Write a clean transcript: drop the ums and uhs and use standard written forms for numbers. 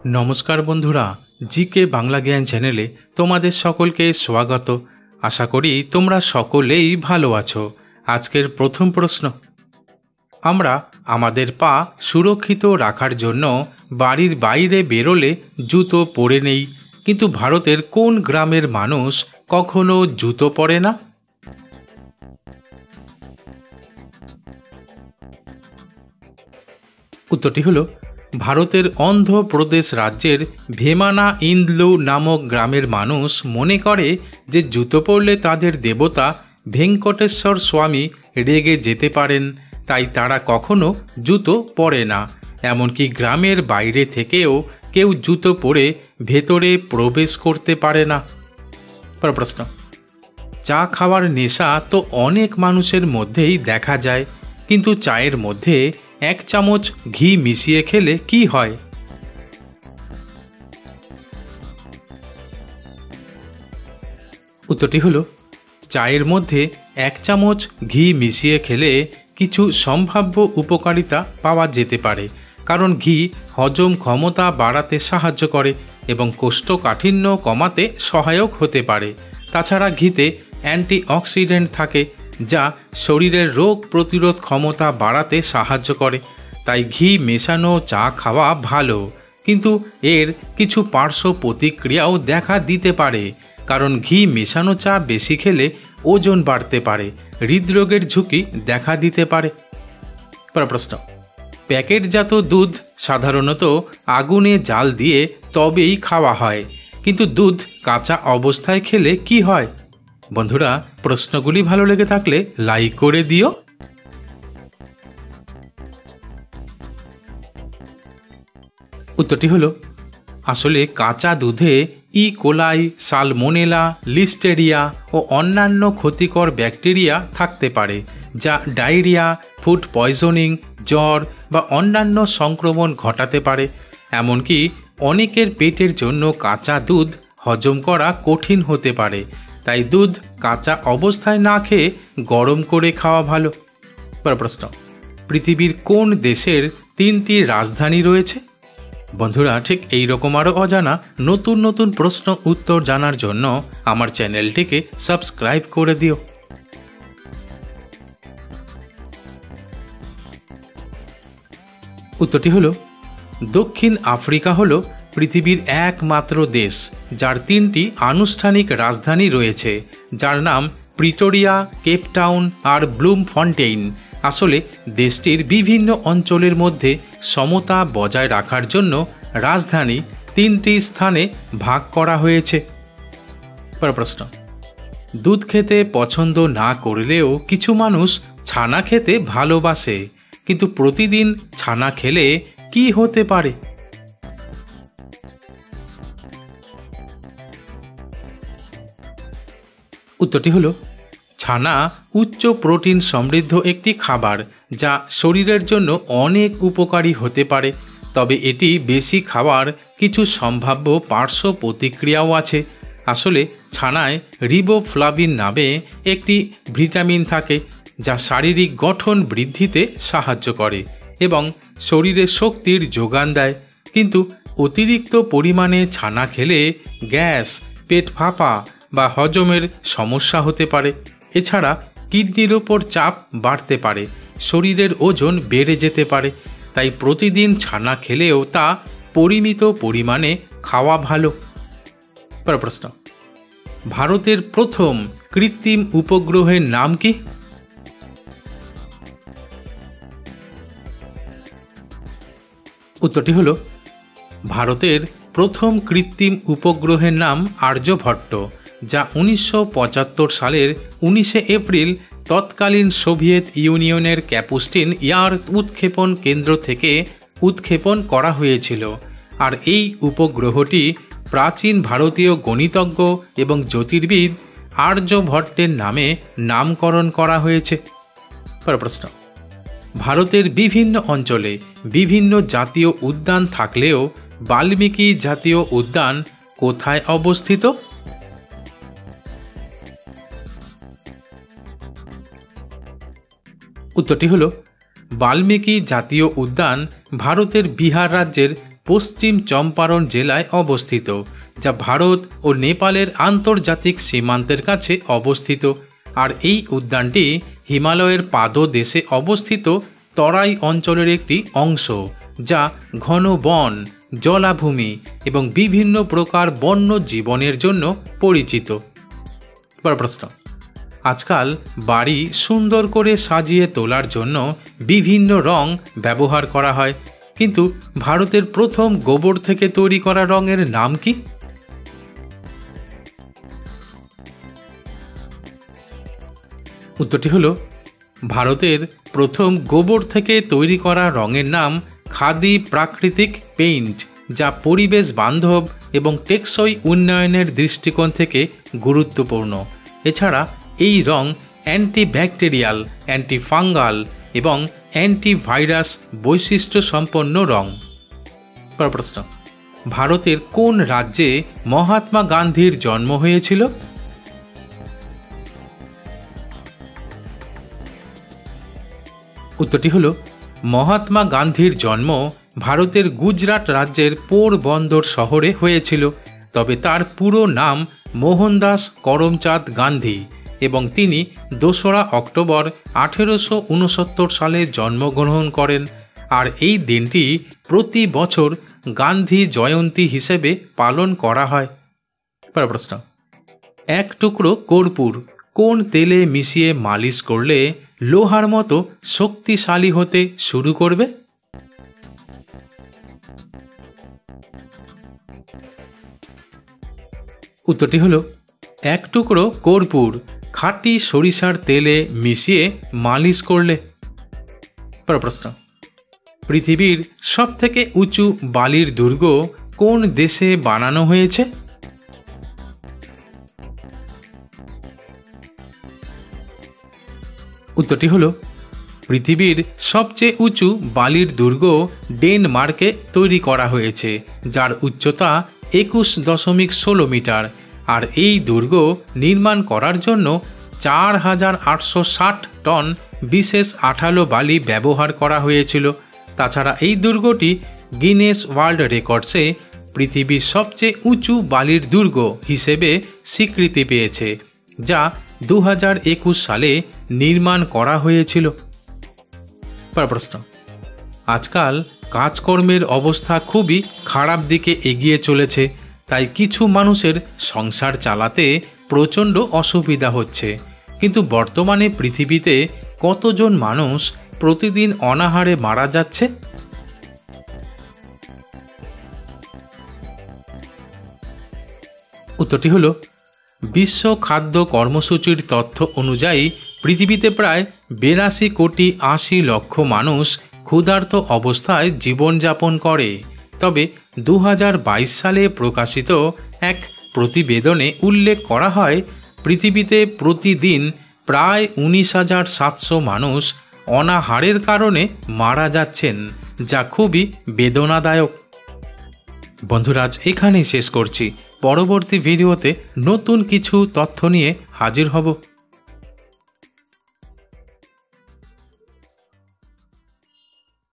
নমস্কার বন্ধুরা, জিকে বাংলা জ্ঞান চ্যানেলে তোমাদের সকলকে স্বাগত। আশা করি তোমরা সকলেই ভালো আছো। আজকের প্রথম প্রশ্ন, আমরা আমাদের পা সুরক্ষিত রাখার জন্য বাড়ির বাইরে বেরোলে জুতো পরে নেই, কিন্তু ভারতের কোন গ্রামের মানুষ কখনো জুতো পরে না? উত্তরটি হলো ভারতের অন্ধ্রপ্রদেশ রাজ্যের ভেমানা ইন্দলু নামক গ্রামের মানুষ মনে করে যে জুতো পরলে তাদের দেবতা ভেঙ্কটেশ্বর স্বামী রেগে যেতে পারেন, তাই তারা কখনো জুতো পরে না। এমনকি গ্রামের বাইরে থেকেও কেউ জুতো পরে ভেতরে প্রবেশ করতে পারে না। প্রশ্ন, চা খাওয়ার নেশা তো অনেক মানুষের মধ্যেই দেখা যায়, কিন্তু চায়ের মধ্যে 1 চামচ ঘি মিশিয়ে খেলে কি হয়? উত্তরটি হলো চায়ের মধ্যে 1 চামচ ঘি মিশিয়ে খেলে কিছু সম্ভাব্য উপকারিতা পাওয়া যেতে পারে, কারণ ঘি হজম ক্ষমতা বাড়াতে সাহায্য করে এবং কোষ্ঠকাঠিন্য কমাতে সহায়ক হতে পারে। তাছাড়া ঘিতে অ্যান্টিঅক্সিডেন্ট থাকে যা শরীরের রোগ প্রতিরোধ ক্ষমতা বাড়াতে সাহায্য করে। তাই ঘি মেশানো চা খাওয়া ভালো, কিন্তু এর কিছু পার্শ্ব প্রতিক্রিয়াও দেখা দিতে পারে, কারণ ঘি মেশানো চা বেশি খেলে ওজন বাড়তে পারে, হৃদরোগের ঝুঁকি দেখা দিতে পারে। প্রশ্ন, প্যাকেটজাত দুধ সাধারণত আগুনে জাল দিয়ে তবেই খাওয়া হয়, কিন্তু দুধ কাঁচা অবস্থায় খেলে কি হয়? বন্ধুরা, প্রশ্নগুলি ভালো লেগে থাকলে লাইক করে দিও। উত্তরটি হলো আসলে কাঁচা দুধে কোলাই, সালমোনেলা, লিস্টেরিয়া ও অন্যান্য ক্ষতিকর ব্যাকটেরিয়া থাকতে পারে, যা ডায়রিয়া, ফুড পয়জনিং, জ্বর বা অন্যান্য সংক্রমণ ঘটাতে পারে। এমনকি অনেকের পেটের জন্য কাঁচা দুধ হজম করা কঠিন হতে পারে, তাই দুধ কাঁচা অবস্থায় না খেয়ে গরম করে খাওয়া ভালো। প্রশ্ন, পৃথিবীর কোন দেশের 3টি রাজধানী রয়েছে? বন্ধুরা, ঠিক এই রকম আরও অজানা নতুন নতুন প্রশ্ন উত্তর জানার জন্য আমার চ্যানেলটিকে সাবস্ক্রাইব করে দিও। উত্তরটি হলো দক্ষিণ আফ্রিকা হলো পৃথিবীর একমাত্র দেশ যার 3টি আনুষ্ঠানিক রাজধানী রয়েছে, যার নাম প্রিটোরিয়া, কেপটাউন আর ব্লুমফন্টেইন। আসলে দেশটির বিভিন্ন অঞ্চলের মধ্যে সমতা বজায় রাখার জন্য রাজধানী 3টি স্থানে ভাগ করা হয়েছে। প্রশ্ন, দুধ খেতে পছন্দ না করলেও কিছু মানুষ ছানা খেতে ভালোবাসে, কিন্তু প্রতিদিন ছানা খেলে কি হতে পারে? উত্তরটি হলো ছানা উচ্চ প্রোটিন সমৃদ্ধ একটি খাবার, যা শরীরের জন্য অনেক উপকারী হতে পারে। তবে এটি বেশি খাওয়ার কিছু সম্ভাব্য পার্শ্ব প্রতিক্রিয়াও আছে। আসলে ছানায় রিবোফ্লাভিন নামে একটি ভিটামিন থাকে, যা শারীরিক গঠন বৃদ্ধিতে সাহায্য করে এবং শরীরে শক্তির যোগান দেয়। কিন্তু অতিরিক্ত পরিমাণে ছানা খেলে গ্যাস, পেট ফাঁপা বা হজমের সমস্যা হতে পারে। এছাড়া কিডনির ওপর চাপ বাড়তে পারে, শরীরের ওজন বেড়ে যেতে পারে। তাই প্রতিদিন ছানা খেলেও তা পরিমিত পরিমাণে খাওয়া ভালো। প্রশ্ন, ভারতের প্রথম কৃত্রিম উপগ্রহের নাম কি? উত্তরটি হলো ভারতের প্রথম কৃত্রিম উপগ্রহের নাম আর্যভট্ট, যা 1975 সালের 19 এপ্রিল তৎকালীন সোভিয়েত ইউনিয়নের ক্যাপুস্টিন এয়ার উৎক্ষেপণ কেন্দ্র থেকে উৎক্ষেপণ করা হয়েছিল। আর এই উপগ্রহটি প্রাচীন ভারতীয় গণিতজ্ঞ এবং জ্যোতির্বিদ আর্যভট্টের নামে নামকরণ করা হয়েছে। প্রশ্ন, ভারতের বিভিন্ন অঞ্চলে বিভিন্ন জাতীয় উদ্যান থাকলেও বাল্মীকি জাতীয় উদ্যান কোথায় অবস্থিত? উত্তরটি হলো বাল্মীকি জাতীয় উদ্যান ভারতের বিহার রাজ্যের পশ্চিম চম্পারণ জেলায় অবস্থিত, যা ভারত ও নেপালের আন্তর্জাতিক সীমান্তের কাছে অবস্থিত। আর এই উদ্যানটি হিমালয়ের পাদদেশে অবস্থিত তরাই অঞ্চলের একটি অংশ, যা ঘন বন, জলাভূমি এবং বিভিন্ন প্রকার বন্য জীবনের জন্য পরিচিত। প্রশ্ন: আজকাল বাড়ি সুন্দর করে সাজিয়ে তোলার জন্য বিভিন্ন রং ব্যবহার করা হয়, কিন্তু ভারতের প্রথম গোবর থেকে তৈরি করা রঙের নাম কি? উত্তরটি হলো, ভারতের প্রথম গোবর থেকে তৈরি করা রঙের নাম খাদি প্রাকৃতিক পেইন্ট, যা পরিবেশ বান্ধব এবং টেকসই উন্নয়নের দৃষ্টিকোণ থেকে গুরুত্বপূর্ণ। এছাড়া এই রং অ্যান্টিব্যাকটেরিয়াল, অ্যান্টিফাঙ্গাল এবং অ্যান্টিভাইরাস বৈশিষ্ট্য সম্পন্ন রং। প্রশ্ন: ভারতের কোন রাজ্যে মহাত্মা গান্ধীর জন্ম হয়েছিল? উত্তরটি হলো, মহাত্মা গান্ধীর জন্ম ভারতের গুজরাট রাজ্যের পোরবন্দর শহরে হয়েছিল, তবে তার পুরো নাম মোহনদাস করমচাঁদ গান্ধী এবং তিনি 2রা অক্টোবর 1869 সালে জন্মগ্রহণ করেন। আর এই দিনটি প্রতি বছর গান্ধী জয়ন্তী হিসেবে পালন করা হয়। প্রশ্ন: এক টুকরো কর্পূর কোন তেলে মিশিয়ে মালিশ করলে লোহার মতো শক্তিশালী হতে শুরু করবে? উত্তরটি হলো, এক টুকরো কর্পূর খাঁটি সরিষার তেলে মিশিয়ে মালিশ করলে। প্রশ্ন: পৃথিবীর সবথেকে উঁচু বালির দুর্গ কোন দেশে বানানো হয়েছে? উত্তরটি হলো, পৃথিবীর সবচেয়ে উঁচু বালির দুর্গ ডেনমার্কে তৈরি করা হয়েছে, যার উচ্চতা 21.16 মিটার। আর এই দুর্গ নির্মাণ করার জন্য 4860 টন বিশেষ আঠালো বালি ব্যবহার করা হয়েছিল। তাছাড়া এই দুর্গটি গিনেস ওয়ার্ল্ড রেকর্ডসে পৃথিবীর সবচেয়ে উঁচু বালির দুর্গ হিসেবে স্বীকৃতি পেয়েছে, যা 2021 সালে নির্মাণ করা হয়েছিল। প্রশ্ন: আজকাল কাজকর্মের অবস্থা খুবই খারাপ দিকে এগিয়ে চলেছে, তাই কিছু মানুষের সংসার চালাতে প্রচণ্ড অসুবিধা হচ্ছে। কিন্তু বর্তমানে পৃথিবীতে কতজন মানুষ প্রতিদিন অনাহারে মারা যাচ্ছে? উত্তরটি হলো, বিশ্ব খাদ্য কর্মসূচির তথ্য অনুযায়ী পৃথিবীতে প্রায় 82 কোটি 80 লক্ষ মানুষ ক্ষুধার্ত অবস্থায় জীবনযাপন করে। তবে 2022 সালে প্রকাশিত এক প্রতিবেদনে উল্লেখ করা হয়, পৃথিবীতে প্রতিদিন প্রায় 19,700 মানুষ অনাহারের কারণে মারা যাচ্ছেন, যা খুবই বেদনাদায়ক। বন্ধুরা, আজ এখানেই শেষ করছি। পরবর্তী ভিডিওতে নতুন কিছু তথ্য নিয়ে হাজির হব।